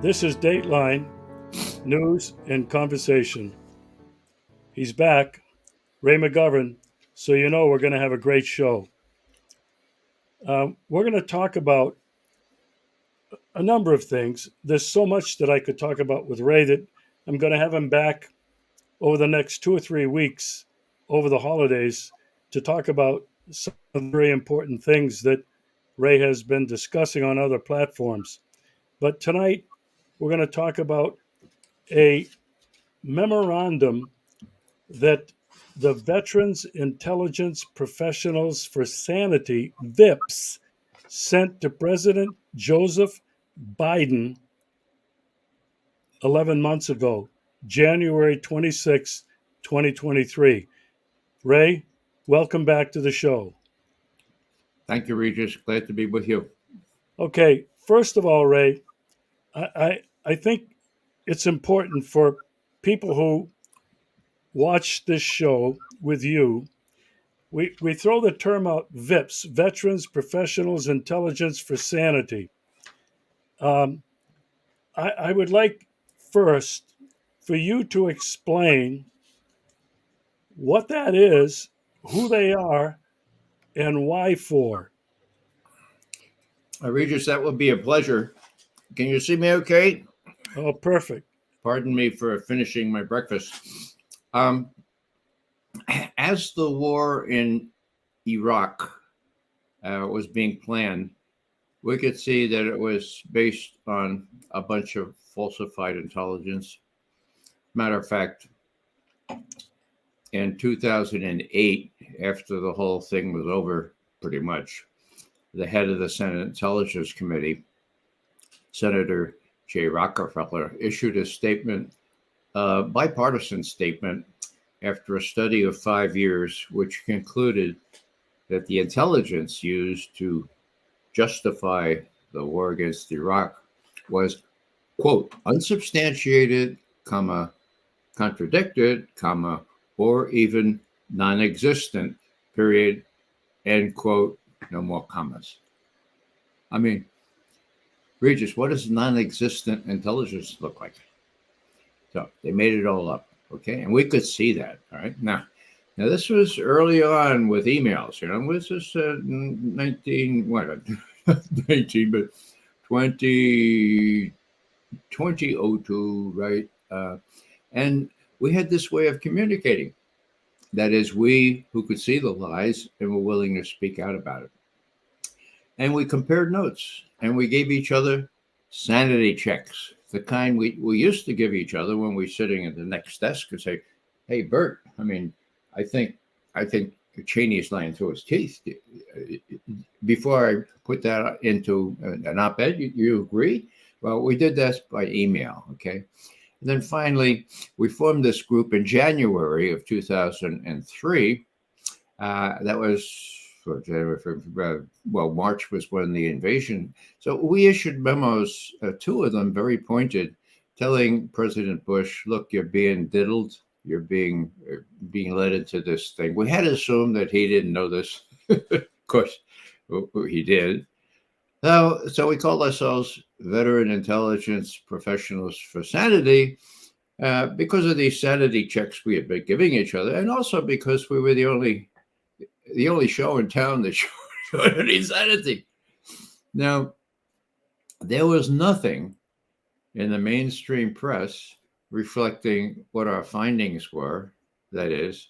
This is Dateline News and Conversation. He's back, Ray McGovern, so you know we're going to have a great show. We're going to talk about a number of things. There's so much that I could talk about with Ray that I'm going to have him back over the next 2 or 3 weeks over the holidays to talk about some very important things that Ray has been discussing on other platforms. But tonight, we're going to talk about a memorandum that the Veterans Intelligence Professionals for Sanity, VIPS, sent to President Joseph Biden 11 months ago, January 26, 2023. Ray, welcome back to the show. Thank you, Regis. Glad to be with you. Okay, first of all, Ray, I think it's important for people who watch this show with you. We throw the term out, VIPS, Veterans Professionals Intelligence for Sanity. I would like first for you to explain what that is, who they are, and why for. Regis, that would be a pleasure. Can you see me okay? Oh, perfect. Pardon me for finishing my breakfast. As the war in Iraq was being planned, we could see that it was based on a bunch of falsified intelligence. Matter of fact, in 2008, after the whole thing was over, pretty much, the head of the Senate Intelligence Committee, Senator J. Rockefeller, issued a statement, a bipartisan statement, after a study of 5 years, which concluded that the intelligence used to justify the war against Iraq was, quote, unsubstantiated, comma, contradicted, comma, or even non-existent, period, end quote, no more commas. I mean, Regis, what does non-existent intelligence look like? So they made it all up, okay? And we could see that, all right? Now this was early on with emails, was this 19, what, 19, but 2002, right? And we had this way of communicating. That is, we who could see the lies and were willing to speak out about it. And we compared notes and we gave each other sanity checks, the kind we used to give each other when we were sitting at the next desk and say, hey, Bert, I think Cheney's lying through his teeth. Before I put that into an op-ed, you agree? Well, we did that by email, okay? And then finally, we formed this group in January of 2003. That was, March was when the invasion. So we issued memos, 2 of them very pointed, telling President Bush, look, you're being diddled. You're being led into this thing. We had to assume that he didn't know this. Of course, he did. So we called ourselves Veteran Intelligence Professionals for Sanity because of these sanity checks we had been giving each other, and also because we were the only show in town that showed any sanity. Now, there was nothing in the mainstream press reflecting what our findings were, that is,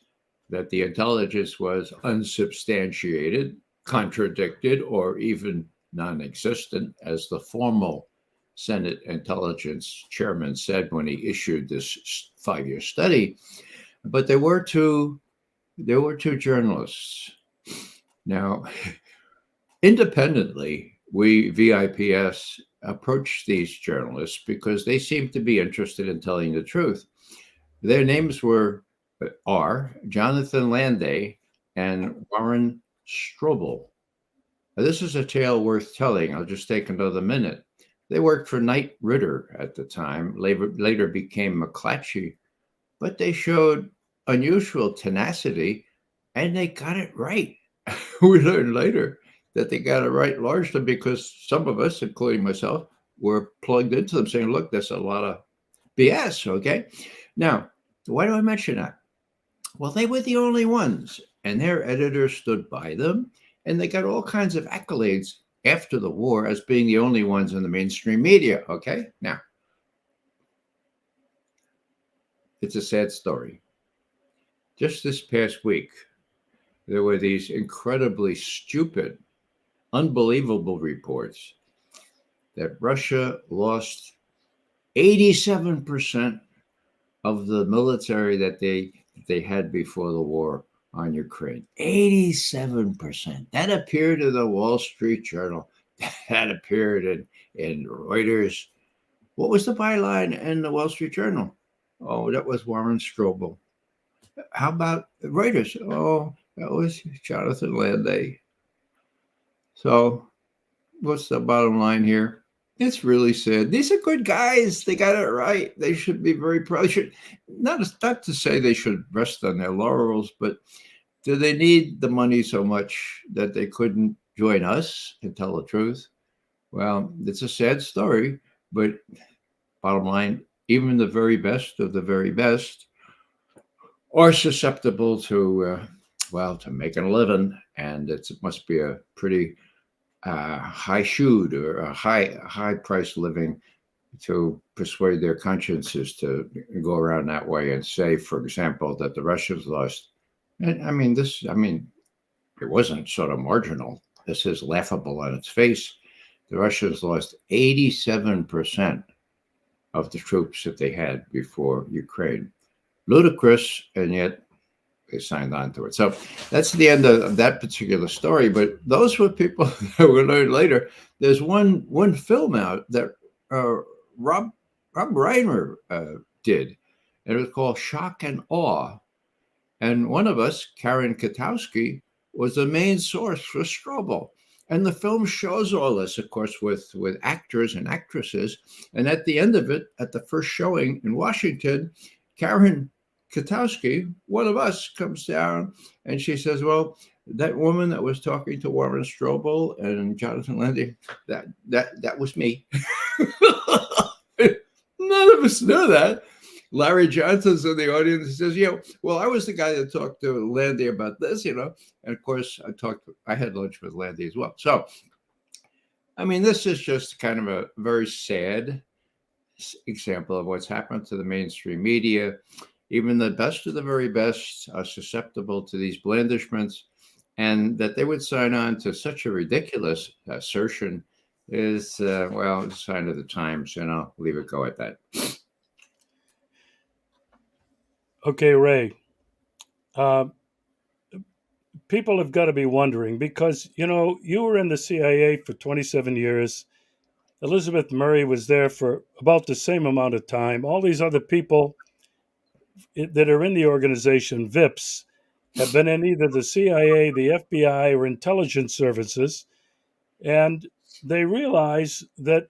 that the intelligence was unsubstantiated, contradicted, or even non-existent, as the formal Senate Intelligence Chairman said when he issued this 5-year study. But there were two journalists. Now, independently, we VIPS approached these journalists because they seemed to be interested in telling the truth. Their names are Jonathan Landay and Warren Strobel. Now, this is a tale worth telling. I'll just take another minute. They worked for Knight Ridder at the time, later became McClatchy, but they showed unusual tenacity and they got it right. We learned later that they got it right largely because some of us, including myself, were plugged into them saying, look, there's a lot of BS, okay? Now, why do I mention that? Well, they were the only ones, and their editors stood by them, and they got all kinds of accolades after the war as being the only ones in the mainstream media, okay? Now, it's a sad story. Just this past week, there were these incredibly stupid, unbelievable reports that Russia lost 87% of the military that they had before the war on Ukraine. 87%. That appeared in the Wall Street Journal. That appeared in Reuters. What was the byline in the Wall Street Journal? Oh, that was Warren Strobel. How about Reuters? Oh, that was Jonathan Landay. So what's the bottom line here? It's really sad. These are good guys. They got it right. They should be very proud. They should not to say they should rest on their laurels, but do they need the money so much that they couldn't join us and tell the truth? Well, it's a sad story, but bottom line, even the very best of the very best are susceptible to, to making a living, and it must be a pretty high shoot or a high price living to persuade their consciences to go around that way and say, for example, that the Russians lost. And it wasn't sort of marginal. This is laughable on its face. The Russians lost 87% of the troops that they had before Ukraine. Ludicrous, and yet they signed on to it. So that's the end of that particular story. But those were people that we learned later. There's one film out that Rob Reiner did, and it was called Shock and Awe. And one of us, Karen Katowski, was the main source for Strobel. And the film shows all this, of course, with actors and actresses. And at the end of it, at the first showing in Washington, Karen Katowski, one of us, comes down and she says, well, that woman that was talking to Warren Strobel and Jonathan Landay, that was me. None of us knew that. Larry Johnson's in the audience. He says, yeah, well, I was the guy that talked to Landay about this, And of course, I had lunch with Landay as well. So, this is just kind of a very sad example of what's happened to the mainstream media. Even the best of the very best are susceptible to these blandishments, and that they would sign on to such a ridiculous assertion is, a sign of the times, and I'll leave it go at that. Okay, Ray. People have got to be wondering because, you were in the CIA for 27 years. Elizabeth Murray was there for about the same amount of time. All these other people that are in the organization, VIPS, have been in either the CIA, the FBI, or intelligence services. And they realize that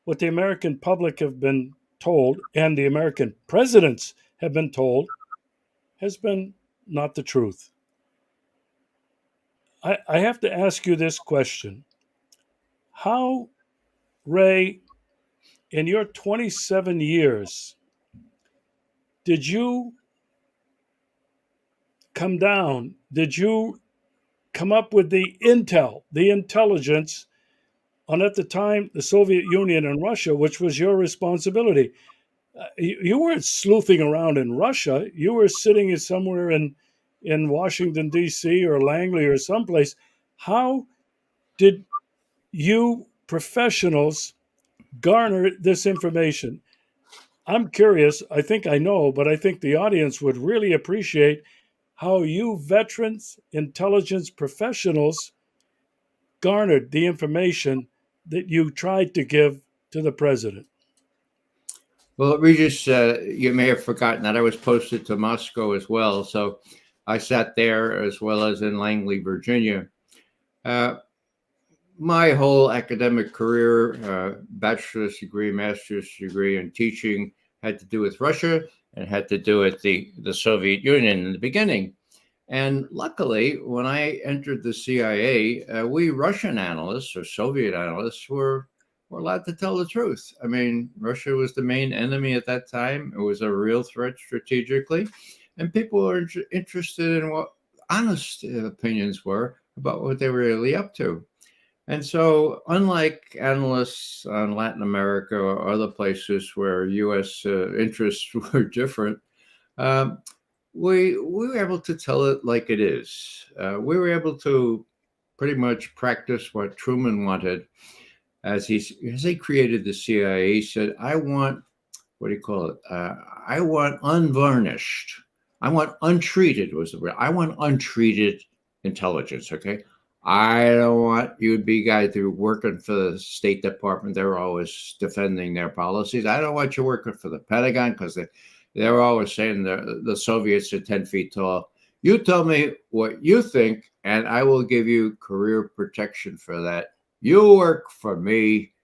what the American public have been told and the American presidents have been told has been not the truth. I have to ask you this question. How, Ray, in your 27 years, did you come down? Did you come up with the intel, the intelligence on, at the time, the Soviet Union and Russia, which was your responsibility? You weren't sleuthing around in Russia. You were sitting somewhere in Washington, D.C. or Langley or someplace. How did you professionals garner this information? I'm curious. I think I know, but I think the audience would really appreciate how you veterans, intelligence professionals garnered the information that you tried to give to the president. Well, Regis, you may have forgotten that I was posted to Moscow as well. So I sat there as well as in Langley, Virginia. My whole academic career, bachelor's degree, master's degree in teaching, had to do with Russia and had to do with the Soviet Union in the beginning. And luckily, when I entered the CIA, we Russian analysts or Soviet analysts were were allowed to tell the truth. I mean, Russia was the main enemy at that time. It was a real threat strategically, and people were interested in what honest opinions were about what they were really up to. And so, unlike analysts on Latin America or other places where U.S. Interests were different, um, we were able to tell it like it is. We were able to pretty much practice what Truman wanted as he created the CIA. He said, "I want, what do you call it? I want unvarnished. I want untreated," was the word. I want untreated intelligence. Okay. I don't want you to be guys who working for the State Department. They're always defending their policies. I don't want you working for the Pentagon because they're always saying the Soviets are 10 feet tall. You tell me what you think, and I will give you career protection for that. You work for me.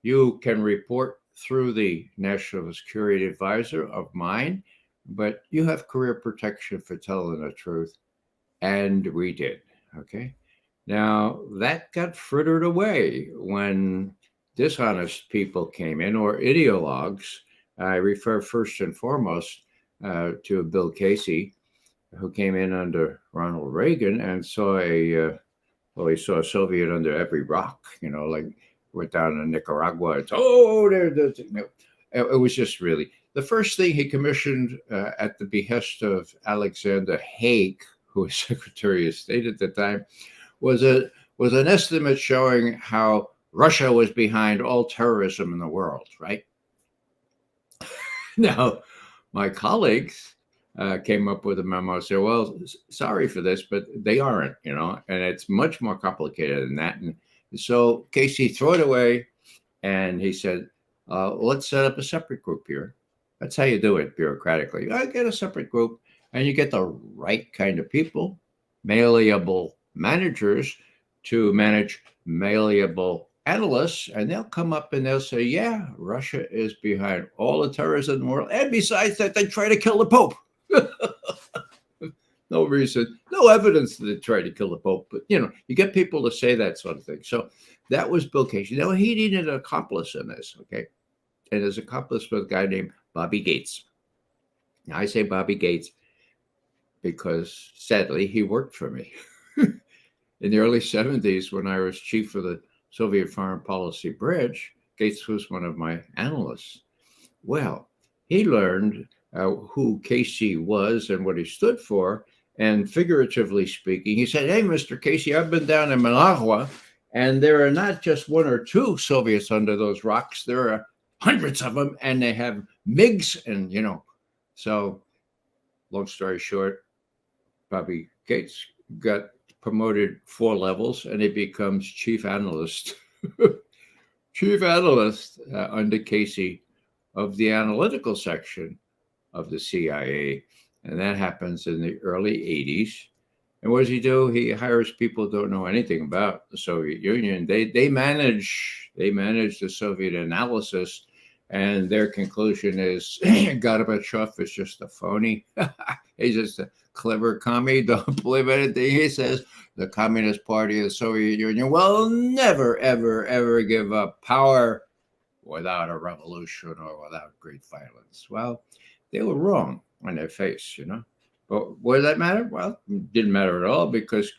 You can report through the National Security Advisor of mine, but you have career protection for telling the truth. And we did. Okay. Now, that got frittered away when dishonest people came in, or ideologues. I refer first and foremost to Bill Casey, who came in under Ronald Reagan and saw he saw a Soviet under every rock, like went down to Nicaragua. It's, oh, it was just really the first thing he commissioned at the behest of Alexander Haig, who was Secretary of State at the time, was an estimate showing how Russia was behind all terrorism in the world, right? Now, my colleagues came up with a memo and said, well, sorry for this, but they aren't, and it's much more complicated than that. And so Casey threw it away, and he said, let's set up a separate group here. That's how you do it bureaucratically. I get a separate group, and you get the right kind of people, malleable managers to manage malleable analysts, and they'll come up and they'll say, yeah, Russia is behind all the terrorism in the world, and besides that, they try to kill the Pope. No reason, no evidence that they try to kill the Pope, but you get people to say that sort of thing. So that was Bill Casey. Now, he needed an accomplice in this, okay? And his accomplice was a guy named Bobby Gates. Now, I say Bobby Gates because sadly he worked for me. In the early 70s, when I was chief of the Soviet Foreign Policy Bridge, Gates was one of my analysts. Well, he learned who Casey was and what he stood for. And figuratively speaking, he said, hey, Mr. Casey, I've been down in Managua, and there are not just one or two Soviets under those rocks. There are hundreds of them, and they have MiGs. And, so long story short, Bobby Gates got promoted 4 levels, and he becomes chief analyst under Casey of the analytical section of the CIA. And that happens in the early 80s. And what does he do? He hires people who don't know anything about the Soviet Union. They manage the Soviet analysis, and their conclusion is Gorbachev is just a phony. He's just a clever commie. Don't believe anything he says. The Communist Party of the Soviet Union will never, ever, ever give up power without a revolution or without great violence. Well, they were wrong on their face, But what did that matter? Well, it didn't matter at all, because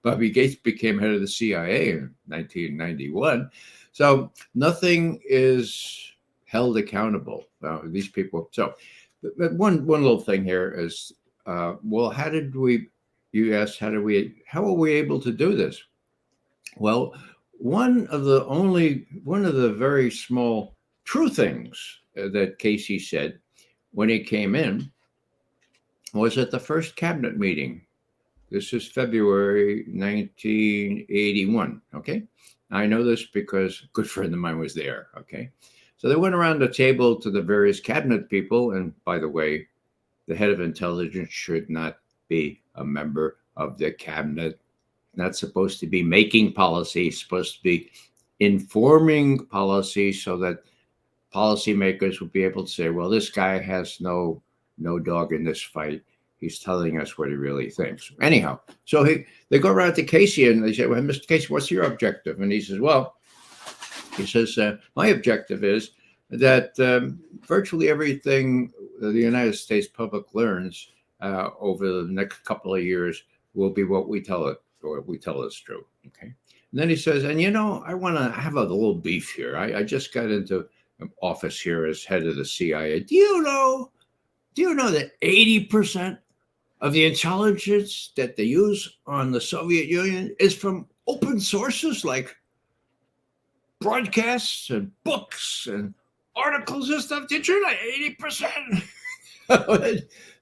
Bobby Gates became head of the CIA in 1991. So nothing is held accountable. These people. So one little thing here is, well, you asked, how are we able to do this? Well, one of the very small true things that Casey said when he came in was at the first cabinet meeting. This is February 1981. Okay. I know this because a good friend of mine was there. Okay. So they went around the table to the various cabinet people. And by the way, the head of intelligence should not be a member of the cabinet. Not supposed to be making policy, supposed to be informing policy so that policymakers would be able to say, well, this guy has no dog in this fight. He's telling us what he really thinks. Anyhow, so they go around to Casey and they say, well, Mr. Casey, what's your objective? And he says, well, He says, my objective is that virtually everything the United States public learns over the next couple of years will be what we tell it, or we tell is true. Okay. And then he says, and I want to have a little beef here. I just got into office here as head of the CIA. Do you know that 80% of the intelligence that they use on the Soviet Union is from open sources like broadcasts and books and articles and stuff? Did you know 80%?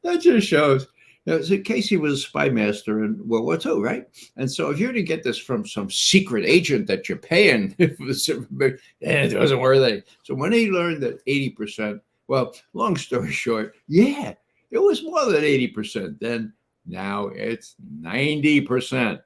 That just shows. So Casey was a spy master in World War II, right? And so if you're to get this from some secret agent that you're paying, it wasn't worth it. So when he learned that 80%, well, long story short, yeah, it was more than 80% then. Now it's 90%.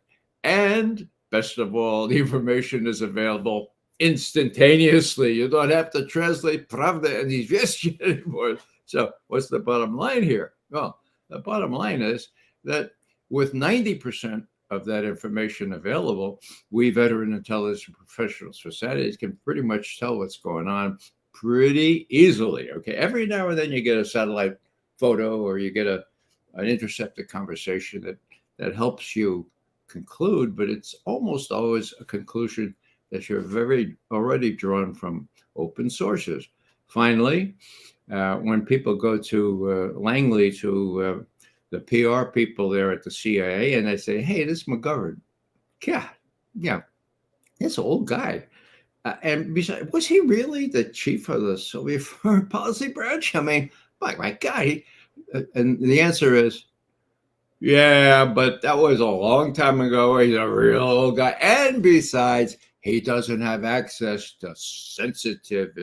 And best of all, the information is available instantaneously. You don't have to translate Pravda and Izvestia anymore. So what's the bottom line here? Well, the bottom line is that with 90% of that information available, we veteran intelligence professionals for Sanity can pretty much tell what's going on pretty easily. Okay, every now and then you get a satellite photo or you get an intercepted conversation that helps you conclude, but it's almost always a conclusion that you're very already drawn from open sources. Finally, when people go to Langley, to the PR people there at the CIA, and they say, hey, this McGovern, yeah, this old guy. And besides, was he really the chief of the Soviet foreign policy branch? I mean, my God. And the answer is, yeah, but that was a long time ago. He's a real old guy. And besides, he doesn't have access to sensitive,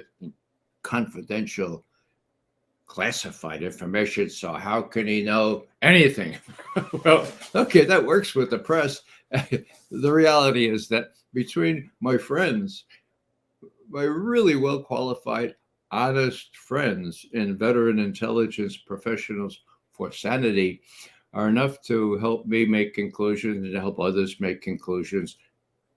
confidential, classified information. So how can he know anything? Well, okay, that works with the press. The reality is that between my friends, my really well qualified, honest friends in veteran intelligence professionals for Sanity, are enough to help me make conclusions and to help others make conclusions,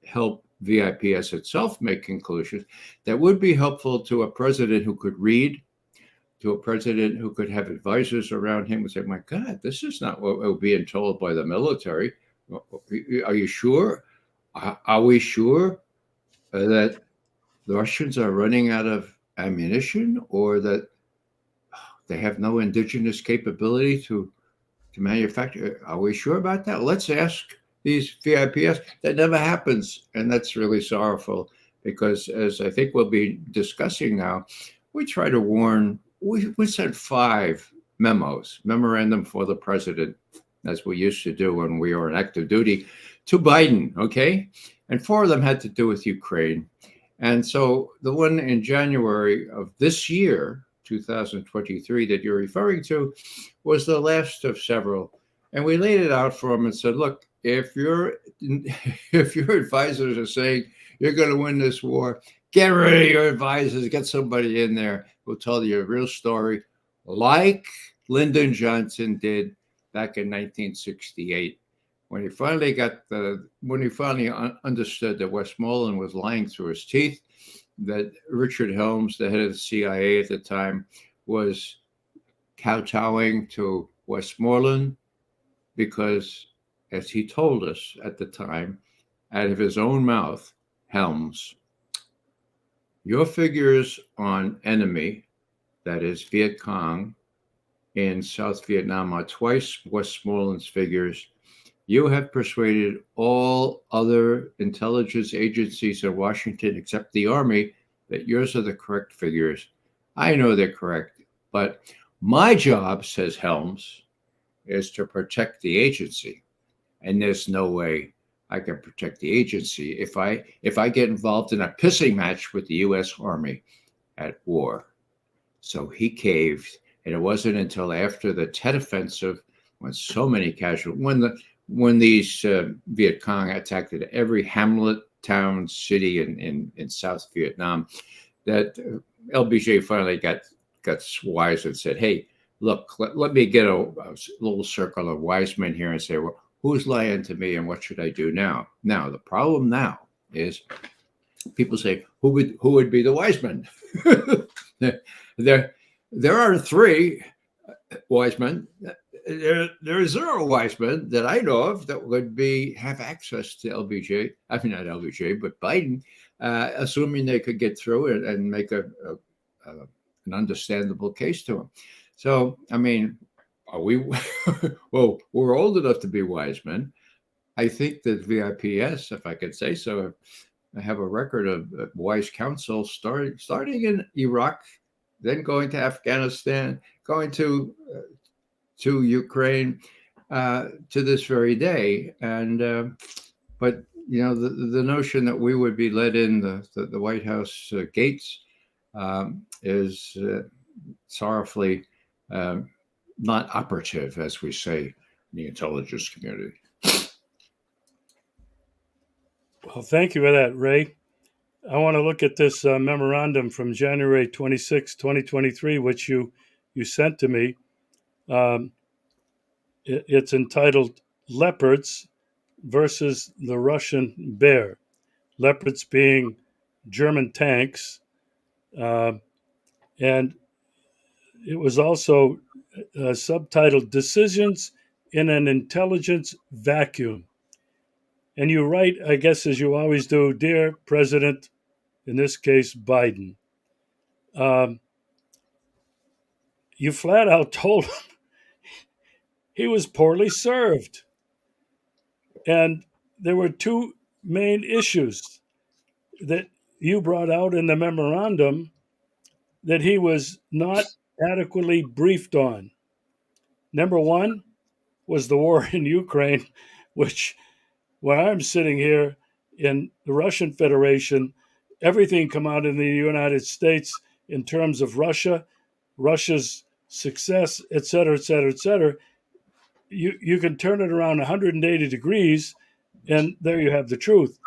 help VIPS itself make conclusions that would be helpful to a president who could read, to a president who could have advisors around him and say, my God, this is not what we're being told by the military. Are you sure? Are we sure that the Russians are running out of ammunition, or that they have no indigenous capability to manufacture? Are we sure about that? Let's ask these VIPS. That never happens. And that's really sorrowful because, as I think we'll be discussing now, we try to warn. We sent 5 memorandum for the president, as we used to do when we were on active duty, to Biden, okay? And 4 of them had to do with Ukraine. And so the one in January of this year, 2023, that you're referring to, was the last of several. And we laid it out for him and said, look, if your advisors are saying you're going to win this war, get rid of your advisors, get somebody in there who'll tell you a real story, like Lyndon Johnson did back in 1968. When he finally understood that Westmoreland was lying through his teeth, that Richard Helms, the head of the CIA at the time, was kowtowing to Westmoreland because, as he told us at the time, out of his own mouth, Helms, your figures on enemy, that is Viet Cong, in South Vietnam are twice Westmoreland's figures. You have persuaded all other intelligence agencies in Washington, except the Army, that yours are the correct figures. I know they're correct, but my job, says Helms, is to protect the agency. And there's no way I can protect the agency if I get involved in a pissing match with the U.S. Army at war. So he caved, and it wasn't until after the Tet Offensive, when so many casualties, when these Viet Cong attacked at every hamlet, town, city in South Vietnam, that LBJ finally got wise and said, hey, look, let me get a little circle of wise men here and say, well, who's lying to me and what should I do now? Now, the problem now is people say, who would be the wise men? there are three wise men. There are zero wise men that I know of that would have access to LBJ. I mean, not LBJ, but Biden, assuming they could get through and make an understandable case to him. So, I mean, are we? Well, we're old enough to be wise men. I think that VIPS, if I could say so, I have a record of wise counsel starting in Iraq, then going to Afghanistan, going to Ukraine, to this very day. And but the notion that we would be let in the White House gates is sorrowfully not operative, as we say in the intelligence community. Well, thank you for that, Ray. I want to look at this memorandum from January 26, 2023, which you sent to me. It's entitled Leopards versus the Russian Bear. Leopards being German tanks. And it was also subtitled Decisions in an Intelligence Vacuum. And you write, I guess, as you always do, Dear President, in this case, Biden. You flat out told him he was poorly served. And there were two main issues that you brought out in the memorandum that he was not adequately briefed on. Number one was the war in Ukraine, which, when I'm sitting here in the Russian Federation, everything come out in the United States in terms of Russia's success, et cetera, et cetera, et cetera. You can turn it around 180 degrees, and there you have the truth.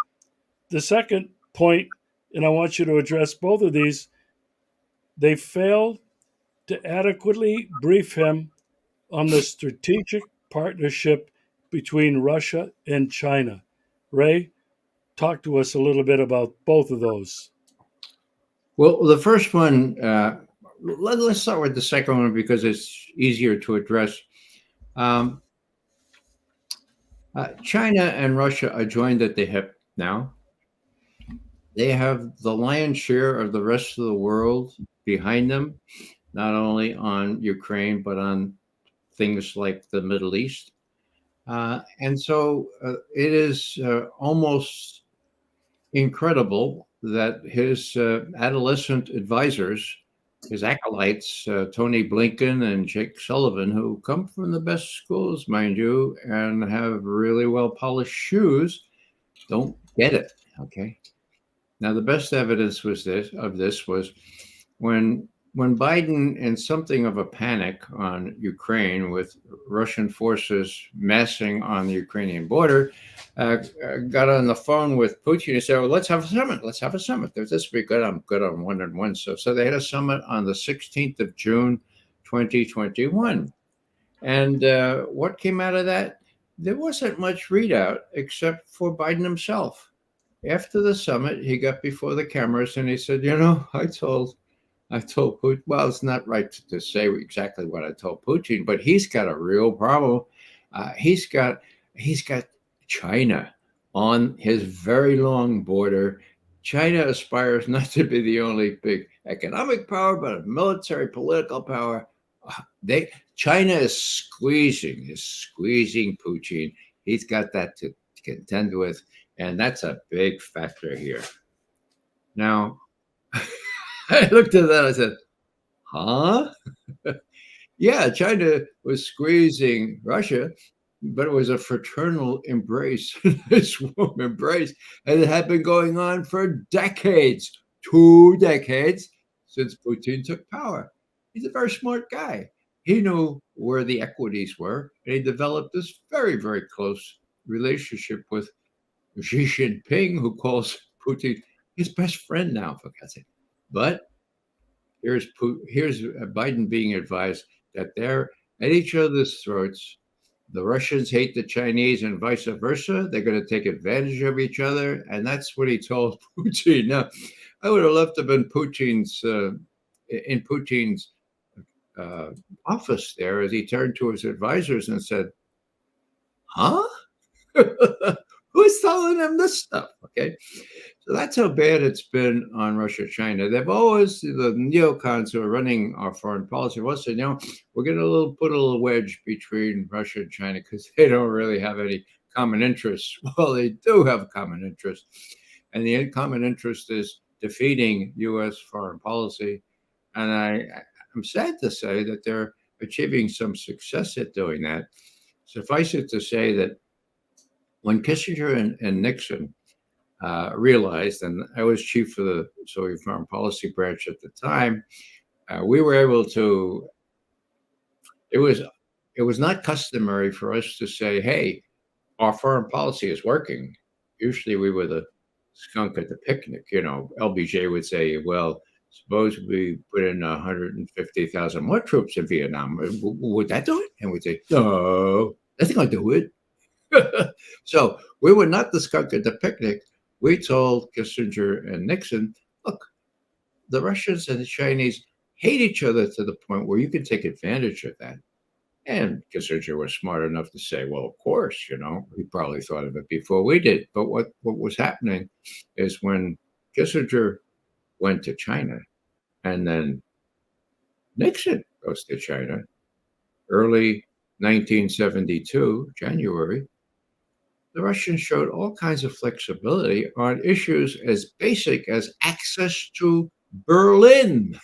The second point, and I want you to address both of these, they failed to adequately brief him on the strategic partnership between Russia and China. Ray, talk to us a little bit about both of those. Well, the first one, let's start with the second one because it's easier to address. China and Russia are joined at the hip now. They have the lion's share of the rest of the world behind them, not only on Ukraine, but on things like the Middle East. And so it is almost incredible that his adolescent advisors, his acolytes, Tony Blinken and Jake Sullivan, who come from the best schools, mind you, and have really well polished shoes, don't get it. Okay. Now, the best evidence was when Biden, in something of a panic on Ukraine, with Russian forces massing on the Ukrainian border, got on the phone with Putin and said, well, let's have a summit. Let's have a summit. This will be good. I'm good on one-on-one stuff. So they had a summit on the 16th of June, 2021. And what came out of that? There wasn't much readout except for Biden himself. After the summit, he got before the cameras and he said, I told Putin, well, it's not right to say exactly what I told Putin, but he's got a real problem. He's got China on his very long border. China aspires not to be the only big economic power, but a military, political power. China is squeezing Putin. He's got that to contend with, and that's a big factor here. Now, I looked at that. I said, huh? Yeah, China was squeezing Russia, but it was a fraternal embrace, this warm embrace. And it had been going on for decades, 2 decades since Putin took power. He's a very smart guy. He knew where the equities were, and he developed this very, very close relationship with Xi Jinping, who calls Putin his best friend now, for God's sake. But here's Biden being advised that they're at each other's throats. The Russians hate the Chinese and vice versa. They're going to take advantage of each other. And that's what he told Putin. Now, I would have loved to have been in Putin's uh, office there as he turned to his advisors and said, huh? Who's telling them this stuff? Okay. So that's how bad it's been on Russia, China. They've always, the neocons who are running our foreign policy, once said, we're going to put a little wedge between Russia and China because they don't really have any common interests. Well, they do have common interests. And the common interest is defeating U.S. foreign policy. And I'm sad to say that they're achieving some success at doing that. Suffice it to say that when Kissinger and Nixon realized, and I was chief of the Soviet foreign policy branch at the time, we were able to. It was not customary for us to say, "Hey, our foreign policy is working." Usually, we were the skunk at the picnic. LBJ would say, "Well, suppose we put in 150,000 more troops in Vietnam. Would that do it?" And we'd say, "No, that's not going to do it." So we were not the skunk at the picnic. We told Kissinger and Nixon, look, the Russians and the Chinese hate each other to the point where you can take advantage of that. And Kissinger was smart enough to say, well, of course, he probably thought of it before we did. But what was happening is when Kissinger went to China and then Nixon goes to China, early 1972, January, the Russians showed all kinds of flexibility on issues as basic as access to Berlin.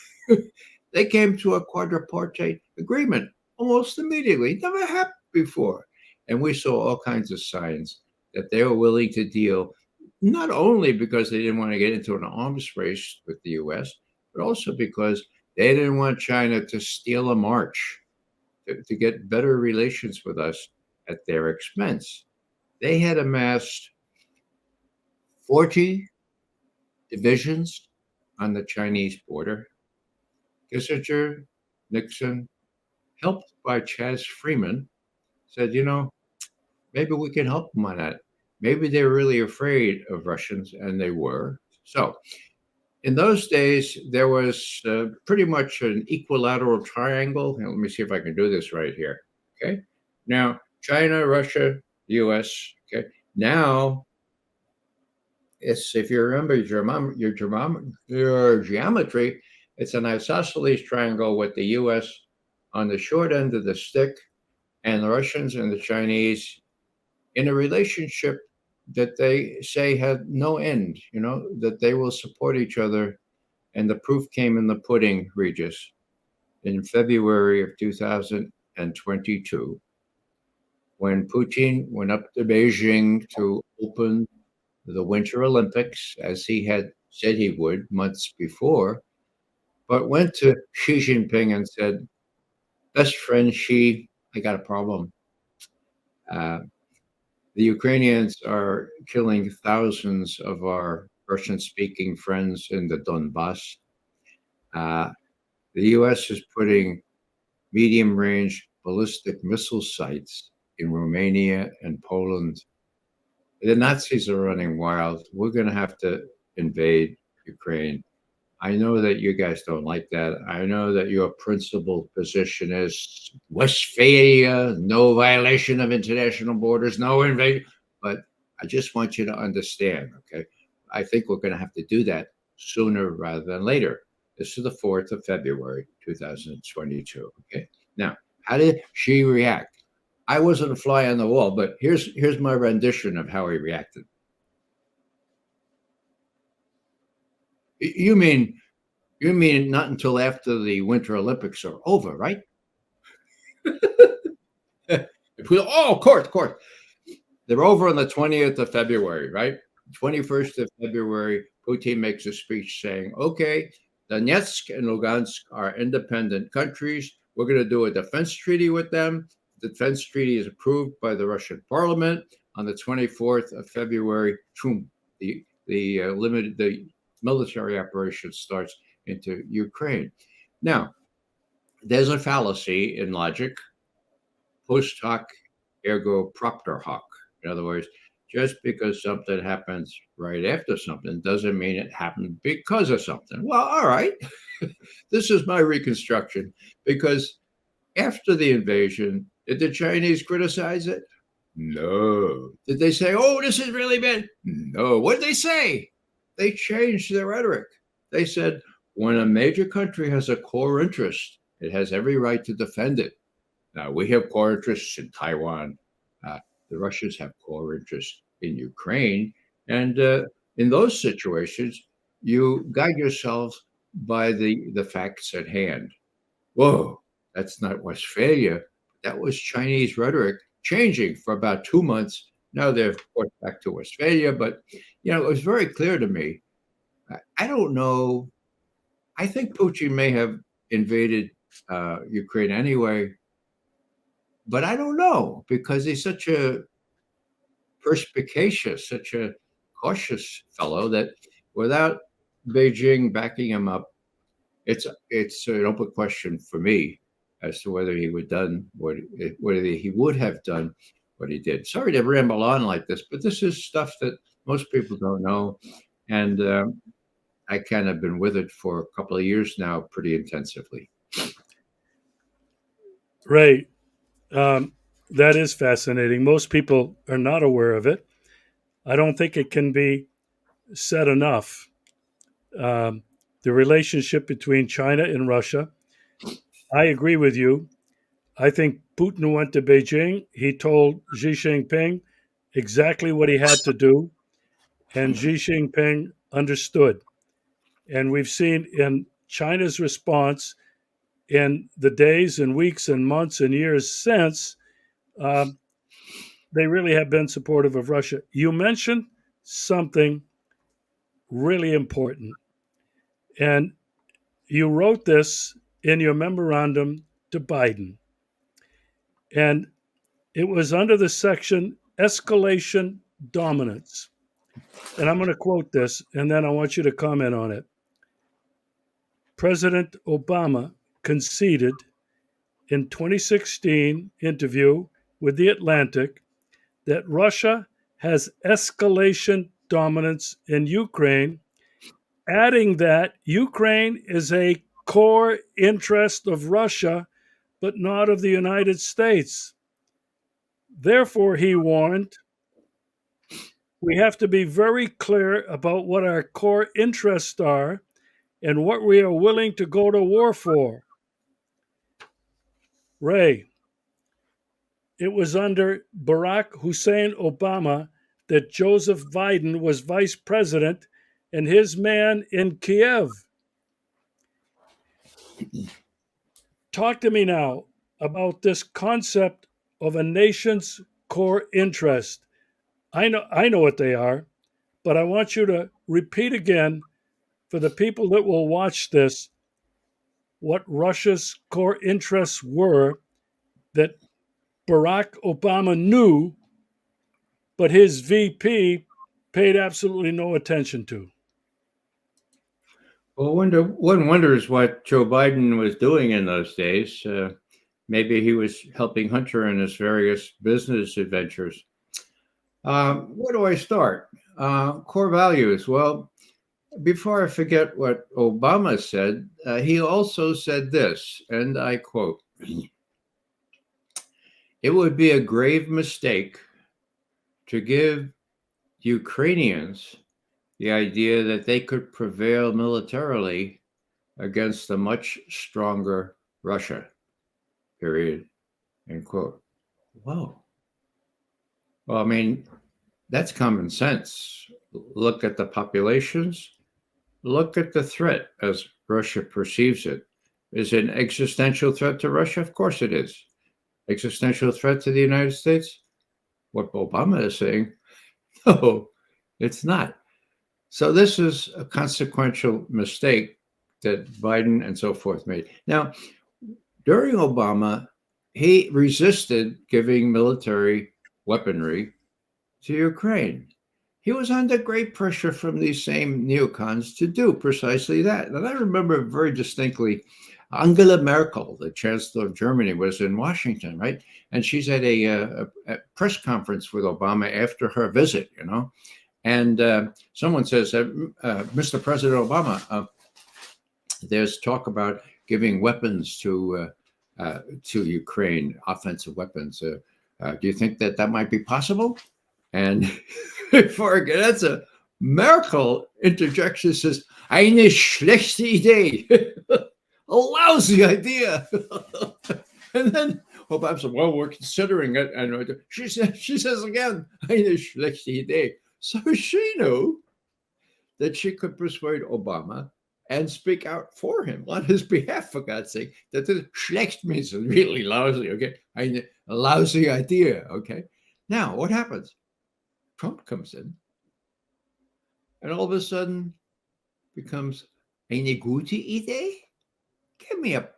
They came to a quadripartite agreement almost immediately. Never happened before. And we saw all kinds of signs that they were willing to deal, not only because they didn't want to get into an arms race with the U.S., but also because they didn't want China to steal a march, to get better relations with us at their expense. They had amassed 40 divisions on the Chinese border. Kissinger, Nixon, helped by Chas Freeman, said, maybe we can help them on that. Maybe they're really afraid of Russians, and they were. So in those days, there was pretty much an equilateral triangle. Now, let me see if I can do this right here. Okay. Now, China, Russia, U.S. Okay. Now, if you remember your geometry, it's an isosceles triangle with the U.S. on the short end of the stick, and the Russians and the Chinese in a relationship that they say had no end. That they will support each other, and the proof came in the pudding, Regis, in February of 2022. When Putin went up to Beijing to open the Winter Olympics, as he had said he would months before, but went to Xi Jinping and said, best friend Xi, I got a problem. The Ukrainians are killing thousands of our Russian-speaking friends in the Donbass. The U.S. is putting medium-range ballistic missile sites in Romania and Poland. The Nazis are running wild. We're going to have to invade Ukraine. I know that you guys don't like that. I know that your principal position is Westphalia, no violation of international borders, no invasion. But I just want you to understand, okay? I think we're going to have to do that sooner rather than later. This is the 4th of February, 2022, okay? Now, how did she react? I wasn't a fly on the wall, but here's my rendition of how he reacted. You mean not until after the Winter Olympics are over, right? Oh, of course. They're over on the 20th of February, right? 21st of February, Putin makes a speech saying, okay, Donetsk and Lugansk are independent countries. We're going to do a defense treaty with them. The defense treaty is approved by the Russian parliament on the 24th of February. The military operation starts into Ukraine. Now, there's a fallacy in logic. Post hoc ergo propter hoc. In other words, just because something happens right after something doesn't mean it happened because of something. Well, all right. This is my reconstruction because after the invasion, did the Chinese criticize it? No. Did they say, oh, this is really bad? No. What did they say? They changed their rhetoric. They said, when a major country has a core interest, it has every right to defend it. Now, we have core interests in Taiwan. Uh, the Russians have core interests in Ukraine. And in those situations, you guide yourselves by the facts at hand. Whoa, that's not Westphalia. That was Chinese rhetoric changing for about 2 months. Now they're of course back to Westphalia, but it was very clear to me. I don't know. I think Putin may have invaded Ukraine anyway, but I don't know because he's such a perspicacious, such a cautious fellow that without Beijing backing him up, it's an open question for me as to whether he would he would have done what he did. Sorry to ramble on like this, but this is stuff that most people don't know, and I kind of been with it for a couple of years now, pretty intensively. Ray, that is fascinating. Most people are not aware of it. I don't think it can be said enough. The relationship between China and Russia. I agree with you. I think Putin went to Beijing. He told Xi Jinping exactly what he had to do, and Xi Jinping understood. And we've seen in China's response in the days and weeks and months and years since, um, they really have been supportive of Russia. You mentioned something really important, and you wrote this in your memorandum to Biden. And it was under the section escalation dominance. And I'm going to quote this, and then I want you to comment on it. President Obama conceded in 2016 interview with The Atlantic that Russia has escalation dominance in Ukraine, adding that Ukraine is a core interest of Russia, but not of the United States. Therefore, he warned, we have to be very clear about what our core interests are and what we are willing to go to war for. Ray, it was under Barack Hussein Obama that Joseph Biden was vice president and his man in Kiev. Talk to me now about this concept of a nation's core interest. I know what they are, but I want you to repeat again for the people that will watch this what Russia's core interests were that Barack Obama knew, but his VP paid absolutely no attention to. Well, one wonders what Joe Biden was doing in those days. Maybe he was helping Hunter in his various business adventures. Where do I start? Core values. Well, before I forget what Obama said, he also said this, and I quote, "It would be a grave mistake to give Ukrainians the idea that they could prevail militarily against a much stronger Russia, period," end quote. Whoa. Well, I mean, that's common sense. Look at the populations, look at the threat as Russia perceives it. Is it an existential threat to Russia? Of course it is. Existential threat to the United States? What Obama is saying, no, it's not. So this is a consequential mistake that Biden and so forth made. Now, during Obama, he resisted giving military weaponry to Ukraine. He was under great pressure from these same neocons to do precisely that. And I remember very distinctly, Angela Merkel, the Chancellor of Germany, was in Washington, right? And she's at a press conference with Obama after her visit, And someone says, Mr. President Obama, there's talk about giving weapons to Ukraine, offensive weapons. Do you think that might be possible? And before I get answer, Merkel interjects and says, "Eine schlechte Idee," a lousy idea. And then Obama said, "Well, we're considering it." And she says again, "Eine schlechte Idee." So she knew that she could persuade Obama and speak out for him on his behalf, for God's sake. That the schlecht means really lousy, okay? A lousy idea, okay? Now, what happens? Trump comes in, and all of a sudden becomes eine gute Idee? Give me a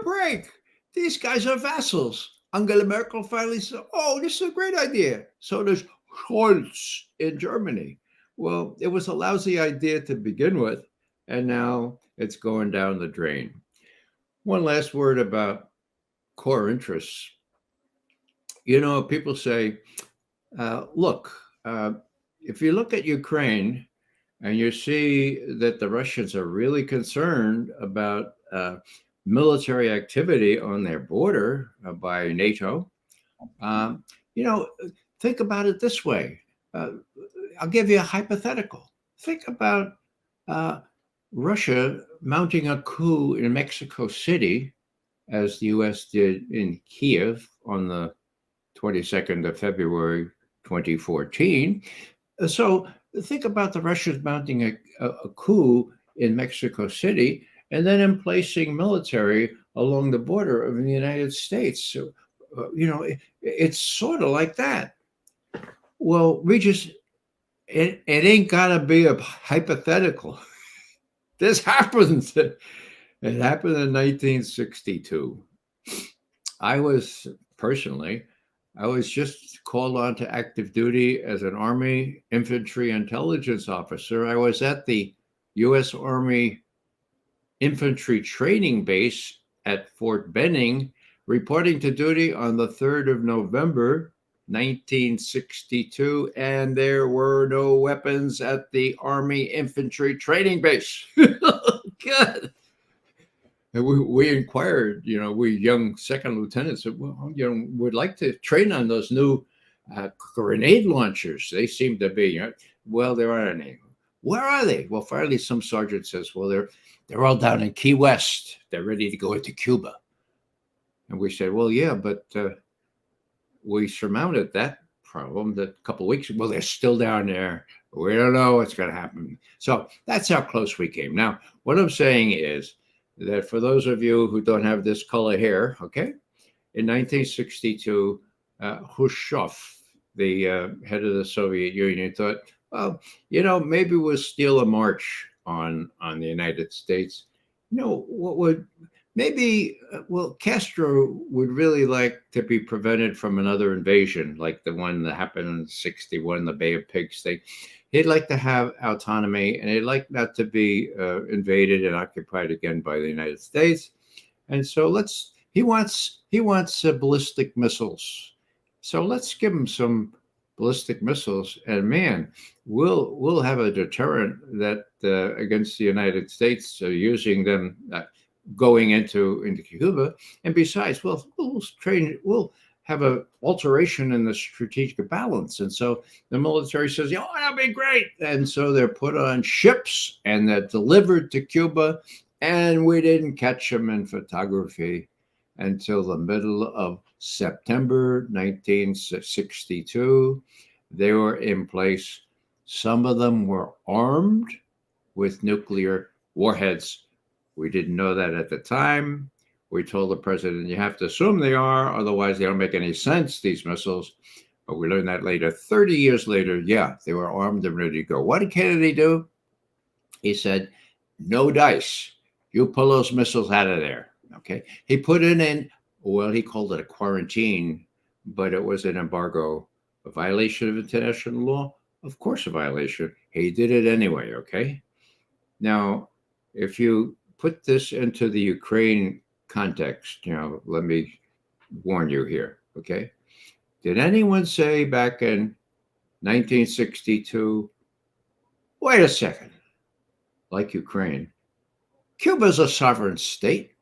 break. These guys are vassals. Angela Merkel finally said, "Oh, this is a great idea." So does Scholz in Germany. Well, it was a lousy idea to begin with, and now it's going down the drain. One last word about core interests. People say, look, if you look at Ukraine and you see that the Russians are really concerned about military activity on their border by NATO, think about it this way. I'll give you a hypothetical. Think about Russia mounting a coup in Mexico City, as the U.S. did in Kiev on the 22nd of February, 2014. So think about the Russians mounting a coup in Mexico City and then emplacing military along the border of the United States. So, it's sort of like that. Well, it ain't gotta be a hypothetical. This happens. It happened in 1962. I was just called on to active duty as an Army infantry intelligence officer. I was at the U.S. Army infantry training base at Fort Benning, reporting to duty on the 3rd of November, 1962, and there were no weapons at the Army infantry training base. Good. And we inquired, we young second lieutenants said, well, we'd like to train on those new grenade launchers. They seem to be, well, there aren't any. Where are they? Well, finally, some sergeant says, well, they're all down in Key West. They're ready to go into Cuba. And we said, well, yeah, but we surmounted that problem that a couple of weeks ago. Well, they're still down there. We don't know what's going to happen. So that's how close we came. Now, what I'm saying is that for those of you who don't have this color hair, okay, in 1962, Khrushchev, the head of the Soviet Union, thought, well, maybe we'll steal a march on the United States. What would maybe, Castro would really like to be prevented from another invasion, like the one that happened in 61, the Bay of Pigs thing. He'd like to have autonomy, and he'd like not to be invaded and occupied again by the United States. And so he wants ballistic missiles. So let's give him some ballistic missiles, and man, we'll have a deterrent that against the United States using them going into Cuba. And besides, we'll have an alteration in the strategic balance. And so the military says, that'll be great. And so they're put on ships and they're delivered to Cuba. And we didn't catch them in photography until the middle of September 1962. They were in place. Some of them were armed with nuclear warheads. We didn't know that at the time. We told the president, you have to assume they are, otherwise they don't make any sense, these missiles. But we learned that later. 30 years later, yeah, they were armed and ready to go. What did Kennedy do? He said, no dice. You pull those missiles out of there, okay? He put it in, he called it a quarantine, but it was an embargo. A violation of international law? Of course a violation. He did it anyway, okay? Now, if you put this into the Ukraine context, let me warn you here, okay? Did anyone say back in 1962, wait a second, like Ukraine, Cuba's a sovereign state.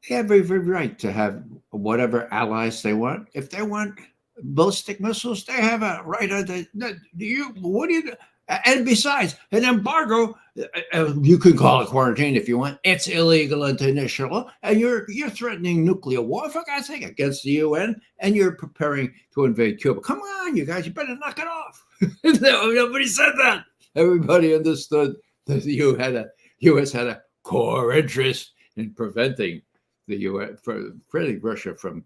They have every right to have whatever allies they want. If they want ballistic missiles, they have a right. What do you do? And besides, an embargo, you can call it quarantine if you want. It's illegal international, and you're threatening nuclear war, for God's sake, against the UN, and you're preparing to invade Cuba. Come on, you guys, you better knock it off. Nobody said that. Everybody understood that the U.S. had a core interest in preventing the U.S. preventing Russia from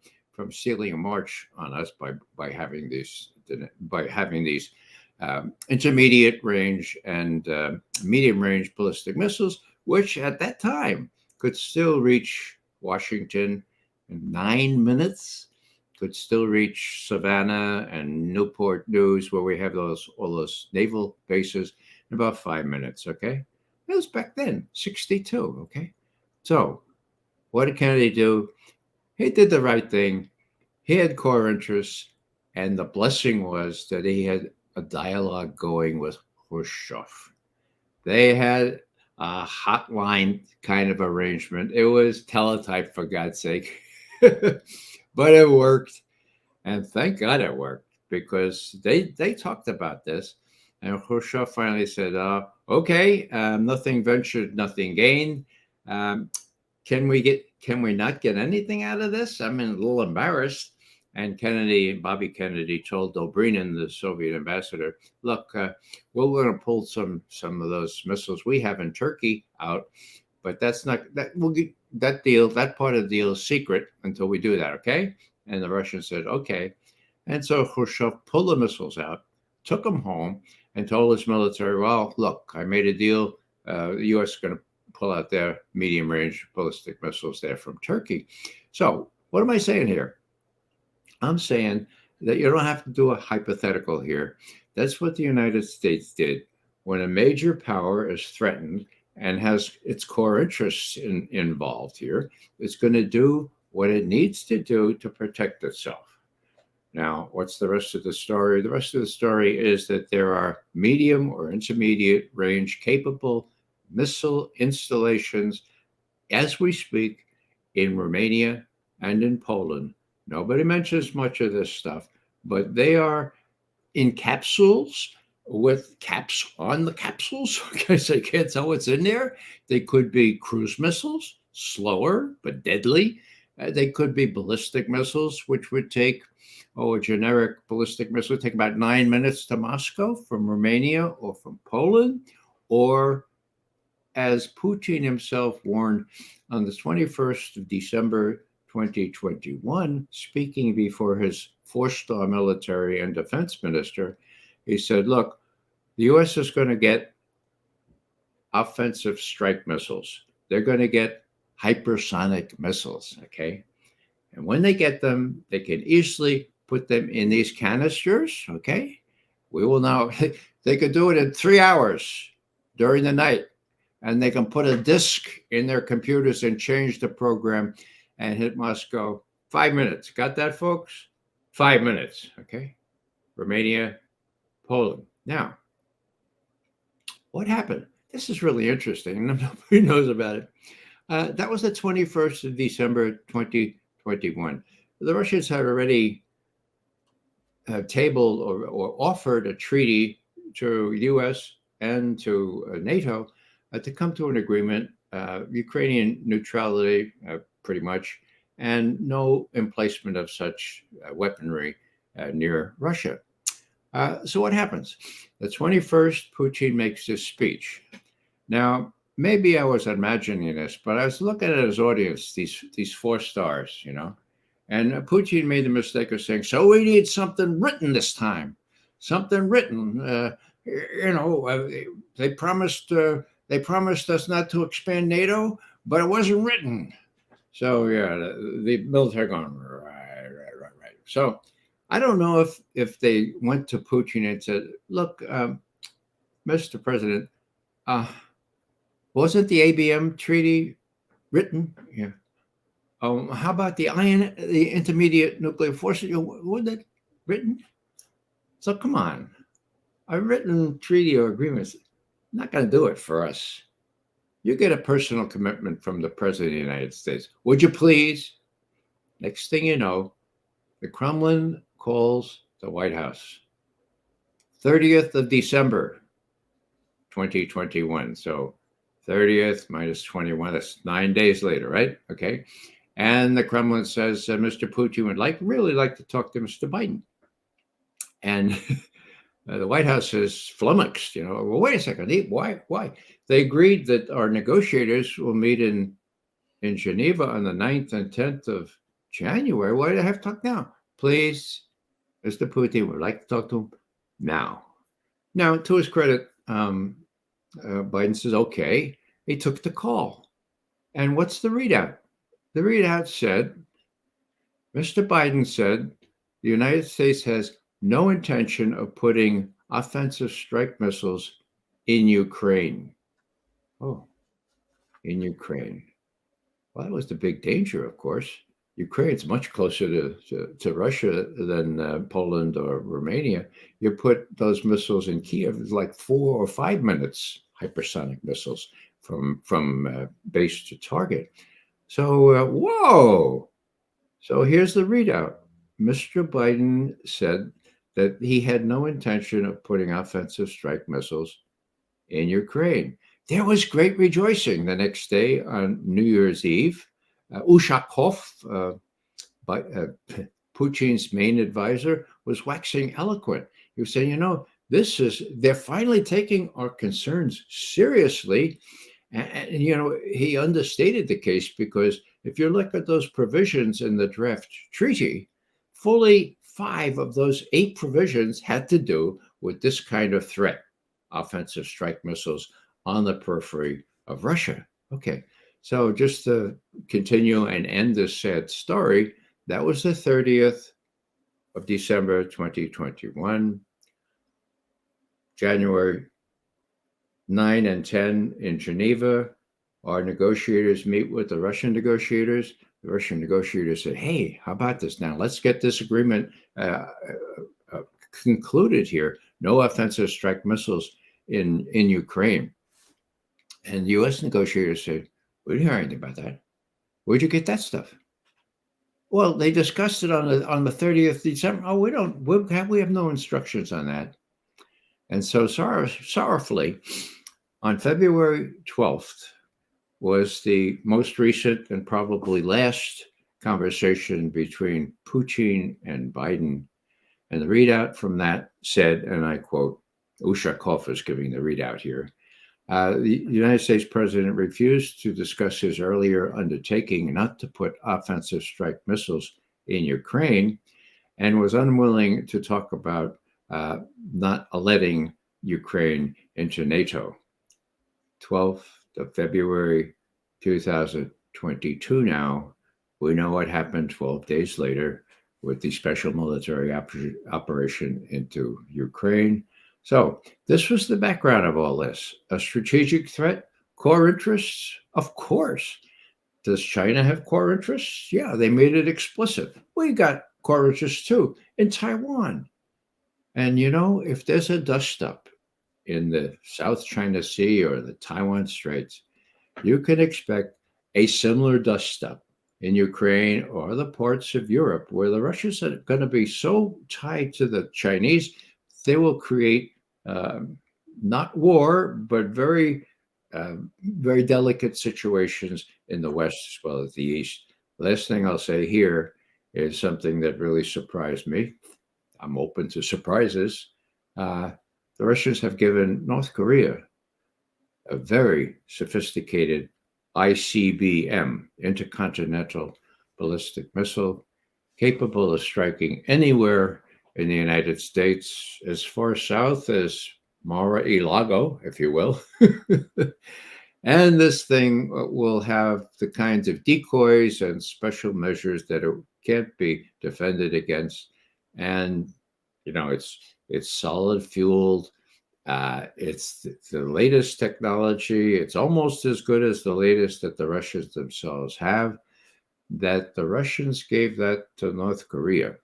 stealing a march on us by having these intermediate range and medium range ballistic missiles, which at that time could still reach Washington in 9 minutes, could still reach Savannah and Newport News, where we have all those naval bases, in about 5 minutes. Okay, that was back then, 62. Okay, so what did Kennedy do? He did the right thing. He had core interests, and the blessing was that he had a dialogue going with Khrushchev. They had a hotline kind of arrangement. It was teletype, for God's sake. But it worked. And thank God it worked, because they talked about this. And Khrushchev finally said, okay, nothing ventured, nothing gained. Can we not get anything out of this? I'm a little embarrassed. And Bobby Kennedy told Dobrynin, the Soviet ambassador, look, we're going to pull some of those missiles we have in Turkey out, but that's not that part of the deal is secret until we do that, okay? And the Russians said, okay. And so Khrushchev pulled the missiles out, took them home, and told his military, well, look, I made a deal. The U.S. is going to pull out their medium-range ballistic missiles there from Turkey. So what am I saying here? I'm saying that you don't have to do a hypothetical here. That's what the United States did when a major power is threatened and has its core interests involved here. It's going to do what it needs to do to protect itself. Now, what's the rest of the story? The rest of the story is that there are medium or intermediate range capable missile installations as we speak in Romania and in Poland. Nobody mentions much of this stuff, but they are in capsules with caps on the capsules. Okay, so you can't tell what's in there. They could be cruise missiles, slower but deadly. They could be ballistic missiles, which would take, a generic ballistic missile would take about 9 minutes to Moscow from Romania or from Poland. Or, as Putin himself warned on the 21st of December, 2021, speaking before his four-star military and defense minister, he said, look, the U.S. is going to get offensive strike missiles. They're going to get hypersonic missiles, okay? And when they get them, they can easily put them in these canisters, okay? We will now, they could do it in 3 hours during the night, and they can put a disk in their computers and change the program and hit Moscow 5 minutes. Got that, folks? 5 minutes, okay? Romania, Poland. Now, what happened? This is really interesting, and nobody knows about it. That was the 21st of December, 2021. The Russians had already tabled or offered a treaty to U.S. and to NATO to come to an agreement, Ukrainian neutrality, pretty much, and no emplacement of such weaponry near Russia. So what happens? The 21st, Putin makes this speech. Now, maybe I was imagining this, but I was looking at his audience, these 4 stars, and Putin made the mistake of saying, so we need something written this time, something written. They promised us not to expand NATO, but it wasn't written. So yeah, the military going, right. So I don't know if they went to Putin and said, look, Mr. President, Wasn't the ABM treaty written? Yeah. How about the intermediate nuclear force? Wasn't it written? So come on, a written treaty or agreement not going to do it for us. You get a personal commitment from the President of the United States. Would you please? Next thing you know, the Kremlin calls the White House. 30th of December, 2021. So 30th minus 21, that's 9 days later, right? Okay. And the Kremlin says, Mr. Putin would really like to talk to Mr. Biden. And the White House is flummoxed, well, wait a second. Why? They agreed that our negotiators will meet in Geneva on the 9th and 10th of January. Why do I have to talk now? Please, Mr. Putin would like to talk to him now. Now, to his credit, Biden says, okay, he took the call. And what's the readout? The readout said, Mr. Biden said, the United States has no intention of putting offensive strike missiles in Ukraine. Oh, in Ukraine. Well, that was the big danger, of course. Ukraine's much closer to Russia than Poland or Romania. You put those missiles in Kiev, it's like 4 or 5 minutes, hypersonic missiles from base to target. So, whoa. So here's the readout. Mr. Biden said that he had no intention of putting offensive strike missiles in Ukraine. There was great rejoicing the next day on New Year's Eve. Ushakov, Putin's main advisor, was waxing eloquent. He was saying, they're finally taking our concerns seriously. And, he understated the case because if you look at those provisions in the draft treaty, fully 5 of those 8 provisions had to do with this kind of threat, offensive strike missiles on the periphery of Russia. Okay, so just to continue and end this sad story, that was the 30th of December, 2021, January 9 and 10 in Geneva. Our negotiators meet with the Russian negotiators. The Russian negotiators said, hey, how about this now? Let's get this agreement concluded here. No offensive strike missiles in Ukraine. And the U.S. negotiators said, we didn't hear anything about that. Where'd you get that stuff? Well, they discussed it on the 30th of December. Oh, we have no instructions on that. And so sorrowfully, on February 12th was the most recent and probably last conversation between Putin and Biden. And the readout from that said, and I quote, Ushakov is giving the readout here, the United States president refused to discuss his earlier undertaking not to put offensive strike missiles in Ukraine and was unwilling to talk about not letting Ukraine into NATO. 12th of February 2022 now, we know what happened 12 days later with the special military operation into Ukraine. So this was the background of all this. A strategic threat, core interests, of course. Does China have core interests? Yeah, they made it explicit. We got core interests too in Taiwan. And if there's a dust up in the South China Sea or the Taiwan Straits, you can expect a similar dust up in Ukraine or the parts of Europe where the Russians are going to be so tied to the Chinese, they will create not war, but very, very delicate situations in the West as well as the East. Last thing I'll say here is something that really surprised me. I'm open to surprises. The Russians have given North Korea a very sophisticated ICBM, intercontinental ballistic missile, capable of striking anywhere in the United States, as far south as Mar-a-Lago, if you will. And this thing will have the kinds of decoys and special measures that it can't be defended against. And, it's solid fueled. It's the latest technology. It's almost as good as the latest that the Russians themselves have. That the Russians gave that to North Korea.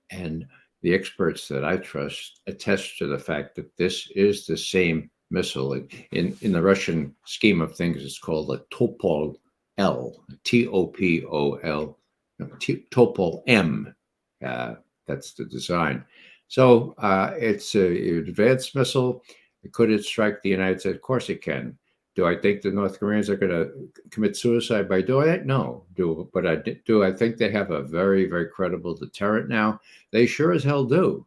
And the experts that I trust attest to the fact that this is the same missile. In the Russian scheme of things, it's called a Topol L, Topol, no, Topol M. That's the design. So it's an advanced missile. Could it strike the United States? Of course it can. Do I think the North Koreans are going to commit suicide by doing it? No. But I think they have a very, very credible deterrent now? They sure as hell do.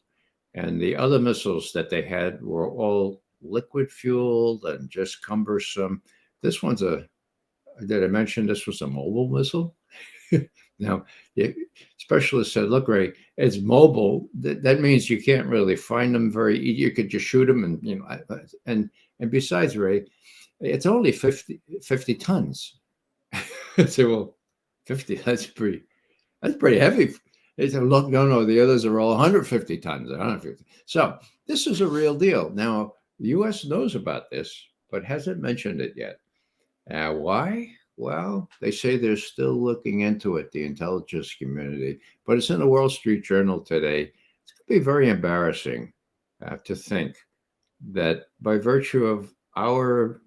And the other missiles that they had were all liquid fueled and just cumbersome. This one's did I mention this was a mobile missile? Now, the specialist said, look, Ray, it's mobile. That means you can't really find them very easy. You could just shoot them and besides, Ray, it's only 50 tons. I said, well, 50, that's pretty heavy. They said, look, no, the others are all 150 tons, 150. So this is a real deal. Now, the U.S. knows about this, but hasn't mentioned it yet. Why? Well, they say they're still looking into it, the intelligence community, but it's in the Wall Street Journal today. It's going to be very embarrassing to think that by virtue of our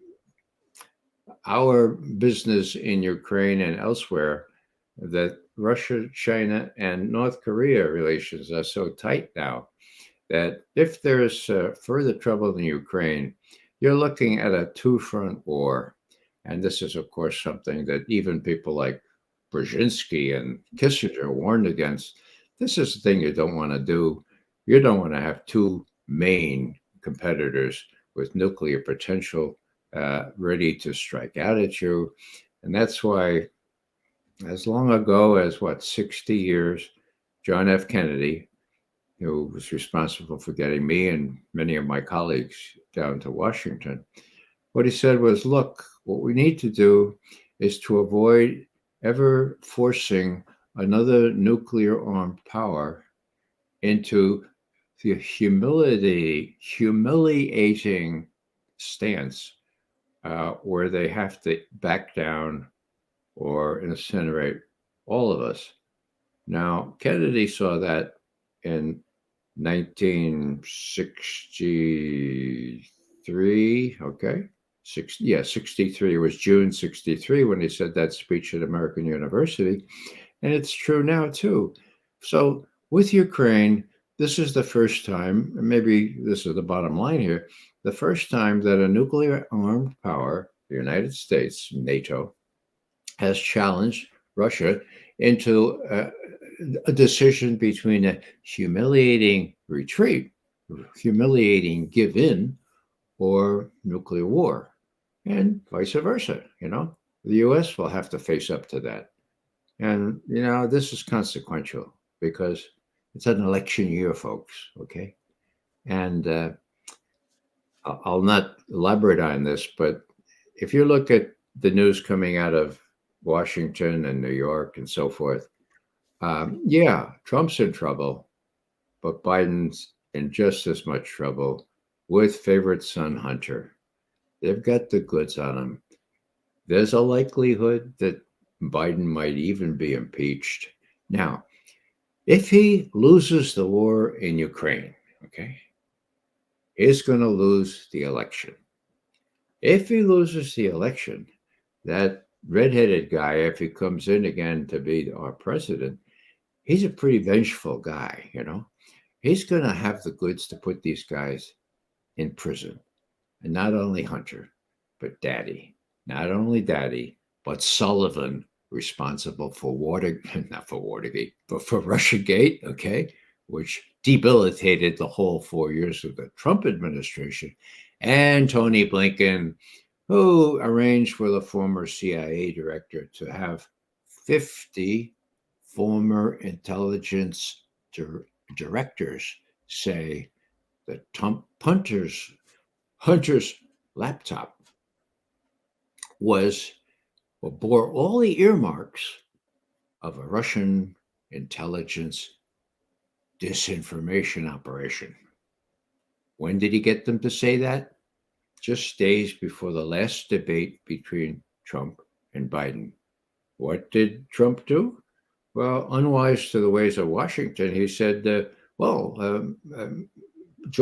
business in Ukraine and elsewhere, that Russia, China, and North Korea relations are so tight now that if there's further trouble in Ukraine, you're looking at a two-front war. And this is, of course, something that even people like Brzezinski and Kissinger warned against. This is the thing you don't want to do. You don't want to have two main competitors with nuclear potential ready to strike out at you. And that's why, as long ago as 60 years, John F. Kennedy, who was responsible for getting me and many of my colleagues down to Washington, what he said was, look, what we need to do is to avoid ever forcing another nuclear armed power into the humiliating stance where they have to back down or incinerate all of us. Now, Kennedy saw that in 1963, okay? 63. It was June 63 when he said that speech at American University. And it's true now, too. So with Ukraine, this is the first time, and maybe this is the bottom line here, the first time that a nuclear armed power, the United States, NATO, has challenged Russia into a decision between a humiliating retreat, humiliating give in, or nuclear war, and vice versa. The U.S. will have to face up to that. And, this is consequential because it's an election year, folks, okay? And I'll not elaborate on this, but if you look at the news coming out of Washington and New York and so forth, Trump's in trouble, but Biden's in just as much trouble with favorite son Hunter. They've got the goods on him. There's a likelihood that Biden might even be impeached. Now, if he loses the war in Ukraine, okay, he's going to lose the election. If he loses the election, that redheaded guy, if he comes in again to be our president, he's a pretty vengeful guy, He's going to have the goods to put these guys in prison. And not only Hunter, but Daddy. Not only Daddy, but Sullivan, responsible for not for Watergate, but for Russiagate, okay, which debilitated the whole 4 years of the Trump administration, and Tony Blinken, who arranged for the former CIA director to have 50 former intelligence directors say that Hunter's laptop bore all the earmarks of a Russian intelligence disinformation operation. When did he get them to say that? Just days before the last debate between Trump and Biden. What did Trump do? Well, unwise to the ways of Washington, he said, Joe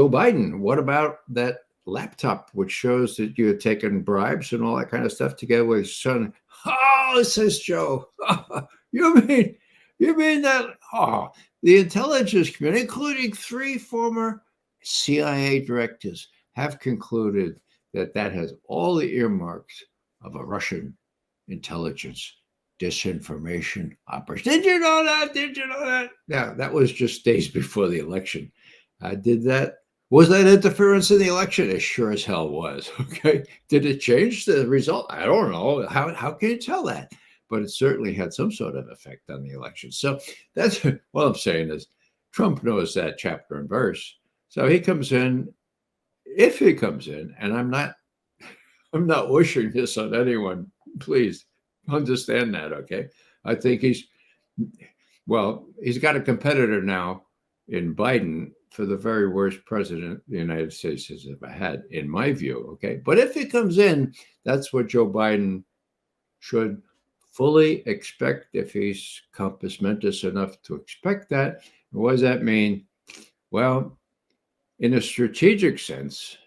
Biden, what about that laptop which shows that you had taken bribes and all that kind of stuff together with his son? Oh, says Joe. you mean you mean that? Oh, the intelligence community, including 3 former CIA directors, have concluded that that has all the earmarks of a Russian intelligence disinformation operation. Did you know that? Did you know that? Yeah, that was just days before the election. Did that? Was that interference in the election? It sure as hell was. Okay. Did it change the result? I don't know. How can you tell that? But it certainly had some sort of effect on the election. So that's what I'm saying is Trump knows that chapter and verse. So he comes in, if he comes in, and I'm not wishing this on anyone, please understand that, okay? I think he's got a competitor now in Biden for the very worst president the United States has ever had, in my view, okay? But if he comes in, that's what Joe Biden should fully expect if he's compass mentis enough to expect that. What does that mean? Well, in a strategic sense,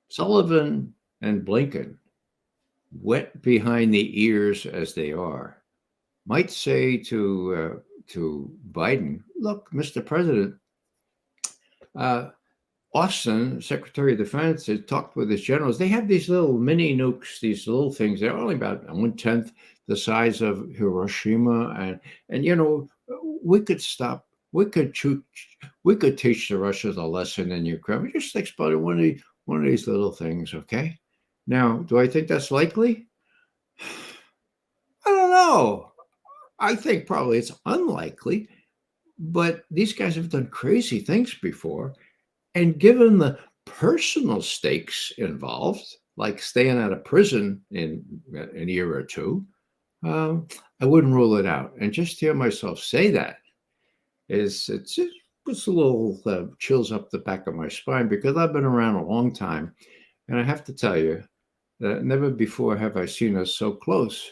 Sullivan and Blinken, wet behind the ears as they are, might say to Biden, look, Mr. President, Austin, Secretary of Defense, had talked with his generals. They have these little mini nukes, these little things. They're only about 1/10 the size of Hiroshima. And we could stop. We could teach the Russians a lesson in Ukraine. We just exploded one of these little things, okay? Now, do I think that's likely? I don't know. I think probably it's unlikely, but these guys have done crazy things before. And given the personal stakes involved, like staying out of prison in an year or two, I wouldn't rule it out. And just to hear myself say that it puts a little chills up the back of my spine, because I've been around a long time. And I have to tell you that never before have I seen us so close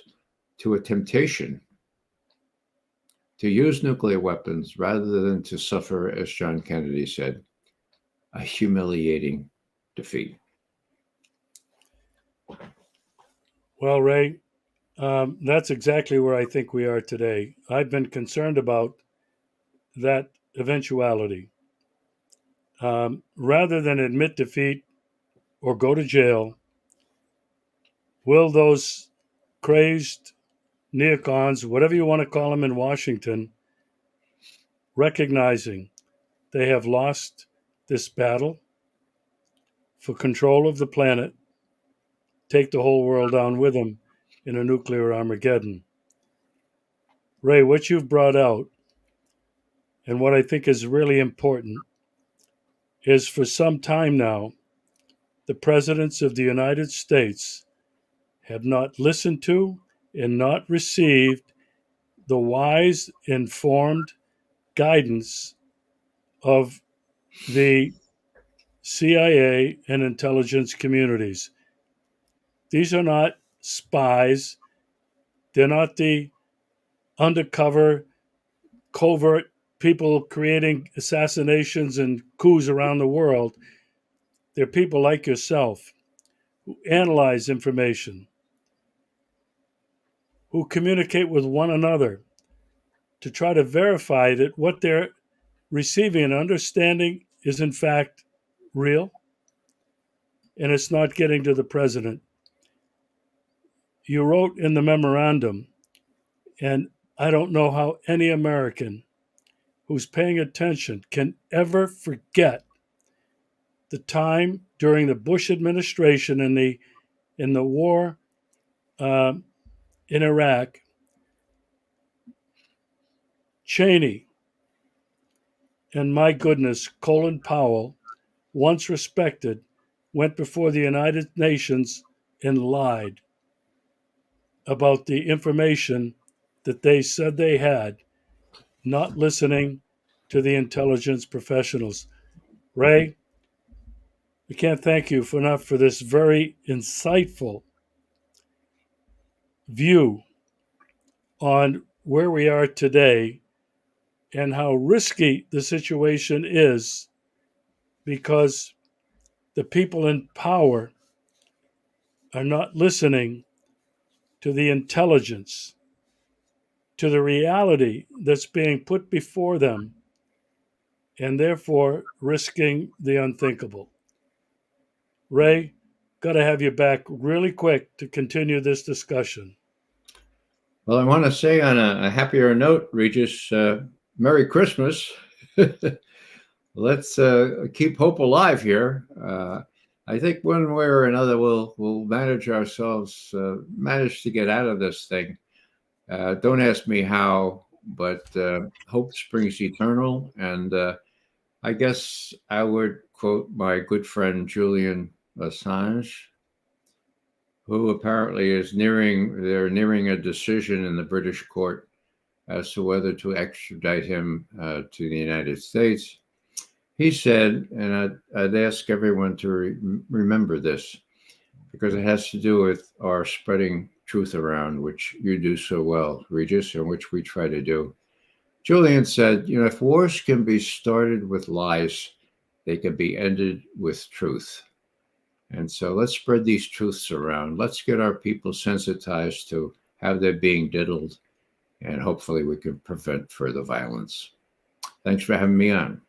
to a temptation to use nuclear weapons rather than to suffer, as John Kennedy said, a humiliating defeat. Well, Ray, that's exactly where I think we are today. I've been concerned about that eventuality. Rather than admit defeat or go to jail, will those crazed neocons, whatever you want to call them in Washington, recognizing they have lost this battle for control of the planet, take the whole world down with them in a nuclear Armageddon? Ray, what you've brought out, and what I think is really important, is for some time now, the presidents of the United States have not listened to and not received the wise, informed guidance of the CIA and intelligence communities. These are not spies. They're not the undercover, covert people creating assassinations and coups around the world. They're people like yourself who analyze information, who communicate with one another to try to verify that what they're receiving and understanding is in fact real and it's not getting to the president. You wrote in the memorandum, and I don't know how any American who's paying attention can ever forget the time during the Bush administration in the war in Iraq. Cheney and, my goodness, Colin Powell, once respected, went before the United Nations and lied about the information that they said they had, not listening to the intelligence professionals. Ray, I can't thank you enough for this very insightful view on where we are today and how risky the situation is because the people in power are not listening to the intelligence, to the reality that's being put before them, and therefore risking the unthinkable. Ray, got to have you back really quick to continue this discussion. Well, I want to say on a happier note, Regis, Merry Christmas. Let's keep hope alive here. I think one way or another we'll manage ourselves, manage to get out of this thing. Don't ask me how, but hope springs eternal. And I guess I would quote my good friend Julian Assange, who apparently they're nearing a decision in the British court as to whether to extradite him to the United States. He said, and I'd ask everyone to remember this, because it has to do with our spreading truth around, which you do so well, Regis, and which we try to do. Julian said, if wars can be started with lies, they can be ended with truth. And so let's spread these truths around. Let's get our people sensitized to how they're being diddled, and hopefully we can prevent further violence. Thanks for having me on.